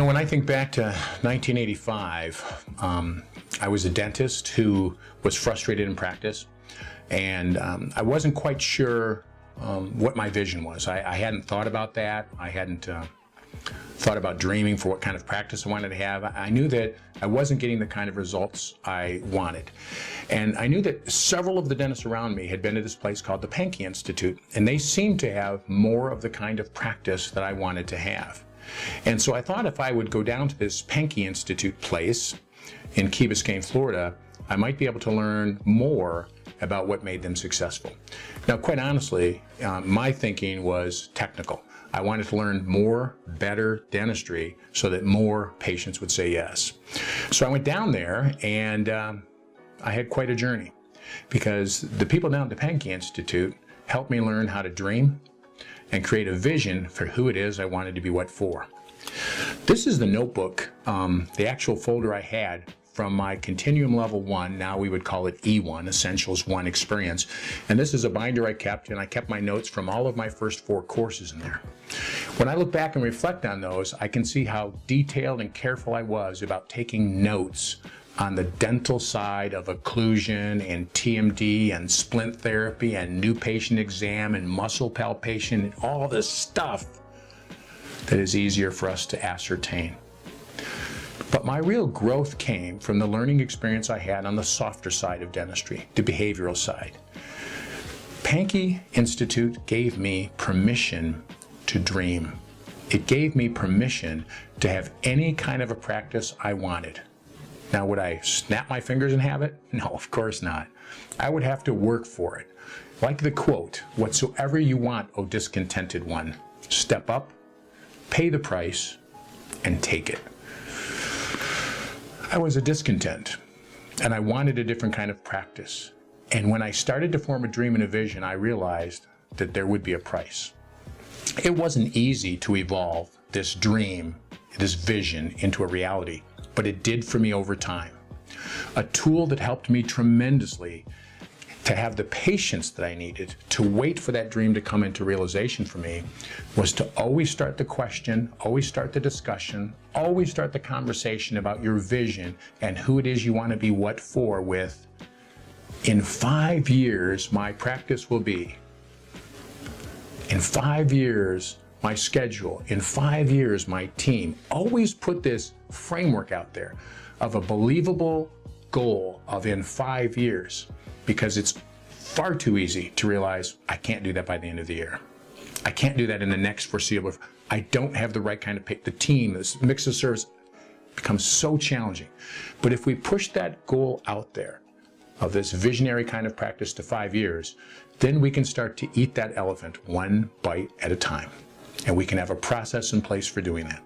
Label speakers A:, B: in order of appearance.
A: When I think back to 1985, I was a dentist who was frustrated in practice, and I wasn't quite sure what my vision was. I hadn't thought about that. I hadn't thought about dreaming for what kind of practice I wanted to have. I knew that I wasn't getting the kind of results I wanted. And I knew that several of the dentists around me had been to this place called the Panky Institute, and they seemed to have more of the kind of practice that I wanted to have. And so I thought if I would go down to this Panky Institute place in Key Biscayne, Florida, I might be able to learn more about what made them successful. Now, quite honestly, my thinking was technical. I wanted to learn more, better dentistry so that more patients would say yes. So I went down there, and I had quite a journey, because the people down at the Panky Institute helped me learn how to dream and create a vision for who it is I wanted to be what for. This is the notebook, the actual folder I had from my Continuum Level 1, now we would call it E1, Essentials 1 experience. And this is a binder I kept, and I kept my notes from all of my first 4 courses in there. When I look back and reflect on those, I can see how detailed and careful I was about taking notes on the dental side of occlusion and TMD and splint therapy and new patient exam and muscle palpation and all this stuff that is easier for us to ascertain. But my real growth came from the learning experience I had on the softer side of dentistry, the behavioral side. Panky Institute gave me permission to dream. It gave me permission to have any kind of a practice I wanted. Now, would I snap my fingers and have it? No, of course not. I would have to work for it. Like the quote, "Whatsoever you want, O discontented one, step up, pay the price, and take it." I was a discontent, and I wanted a different kind of practice. And when I started to form a dream and a vision, I realized that there would be a price. It wasn't easy to evolve this dream, this vision, into a reality, but it did for me over time. A tool that helped me tremendously to have the patience that I needed to wait for that dream to come into realization for me was to always start the question, always start the discussion, always start the conversation about your vision and who it is you want to be what for with, "In 5 years, my practice will be. In 5 years, my schedule. In 5 years, my team." Always put this framework out there of a believable goal of in 5 years, because it's far too easy to realize I can't do that by the end of the year. I can't do that in the next foreseeable. I don't have the right kind of the team, this mix of service becomes so challenging. But if we push that goal out there of this visionary kind of practice to 5 years, then we can start to eat that elephant one bite at a time. And we can have a process in place for doing that.